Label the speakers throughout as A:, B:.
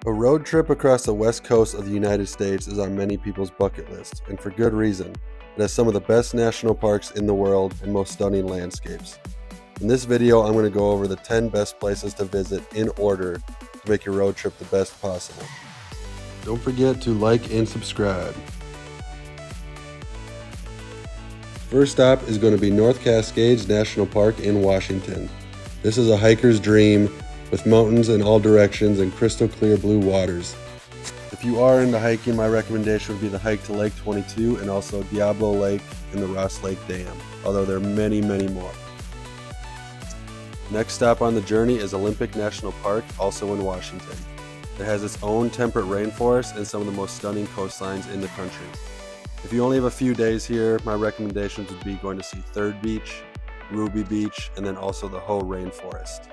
A: A road trip across the west coast of the United States is on many people's bucket list, and for good reason. It has some of the best national parks in the world and most stunning landscapes. In this video, I'm going to go over the 10 best places to visit in order to make your road trip the best possible. Don't forget to like and subscribe. First stop is going to be North Cascades National Park in Washington. This is a hiker's dream with mountains in all directions and crystal clear blue waters. If you are into hiking, my recommendation would be the hike to Lake 22 and also Diablo Lake and the Ross Lake Dam, although there are many more. Next stop on the journey is Olympic National Park, also in Washington. It has its own temperate rainforest and some of the most stunning coastlines in the country. If you only have a few days here, my recommendations would be going to see Third Beach, Ruby Beach, and then also the Hoh Rainforest.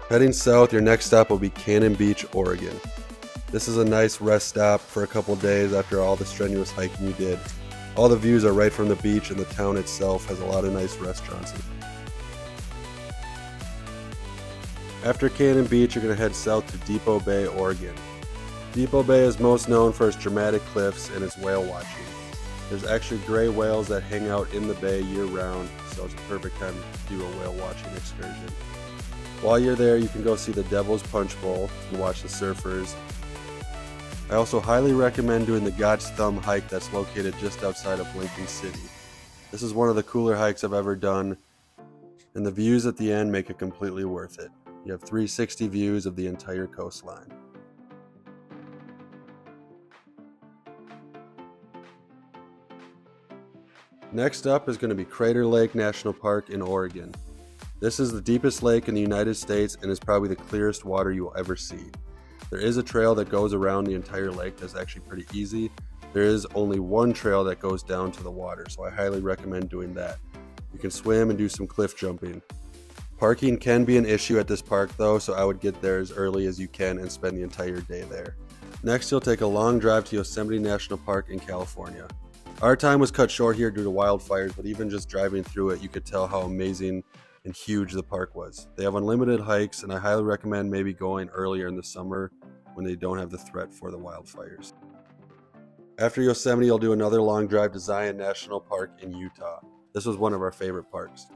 A: Heading south, your next stop will be Cannon Beach, Oregon. This is a nice rest stop for a couple days after all the strenuous hiking you did. All the views are right from the beach, and the town itself has a lot of nice restaurants. After Cannon Beach, you're going to head south to Depoe Bay, Oregon. Depoe Bay is most known for its dramatic cliffs and its whale watching. There's actually gray whales that hang out in the bay year-round, so it's a perfect time to do a whale watching excursion. While you're there, you can go see the Devil's Punchbowl and watch the surfers. I also highly recommend doing the God's Thumb hike that's located just outside of Lincoln City. This is one of the cooler hikes I've ever done, and the views at the end make it completely worth it. You have 360 views of the entire coastline. Next up is going to be Crater Lake National Park in Oregon. This is the deepest lake in the United States and is probably the clearest water you will ever see. There is a trail that goes around the entire lake that's actually pretty easy. There is only one trail that goes down to the water, so I highly recommend doing that. You can swim and do some cliff jumping. Parking can be an issue at this park though, so I would get there as early as you can and spend the entire day there. Next, you'll take a long drive to Yosemite National Park in California. Our time was cut short here due to wildfires, but even just driving through it, you could tell how amazing and huge the park was. They have unlimited hikes, and I highly recommend maybe going earlier in the summer when they don't have the threat for the wildfires. After Yosemite, you'll do another long drive to Zion National Park in Utah. This was one of our favorite parks.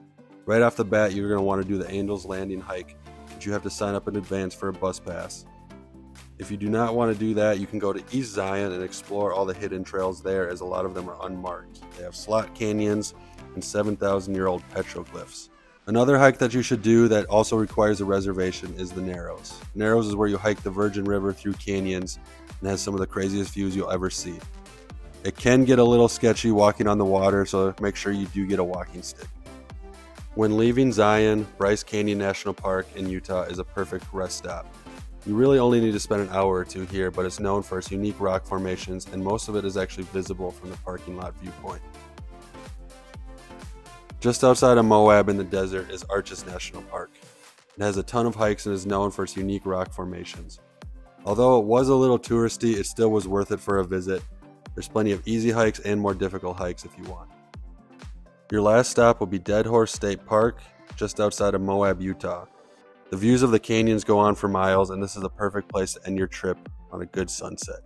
A: Right off the bat, you're going to want to do the Angel's Landing hike, but you have to sign up in advance for a bus pass. If you do not want to do that, you can go to East Zion and explore all the hidden trails there, as a lot of them are unmarked. They have slot canyons and 7,000-year-old petroglyphs. Another hike that you should do that also requires a reservation is the Narrows. Narrows is where you hike the Virgin River through canyons and has some of the craziest views you'll ever see. It can get a little sketchy walking on the water, so make sure you do get a walking stick. When leaving Zion, Bryce Canyon National Park in Utah is a perfect rest stop. You really only need to spend an hour or two here, but it's known for its unique rock formations, and most of it is actually visible from the parking lot viewpoint. Just outside of Moab in the desert is Arches National Park. It has a ton of hikes and is known for its unique rock formations. Although it was a little touristy, it still was worth it for a visit. There's plenty of easy hikes and more difficult hikes if you want. Your last stop will be Dead Horse State Park, just outside of Moab, Utah. The views of the canyons go on for miles, and this is a perfect place to end your trip on a good sunset.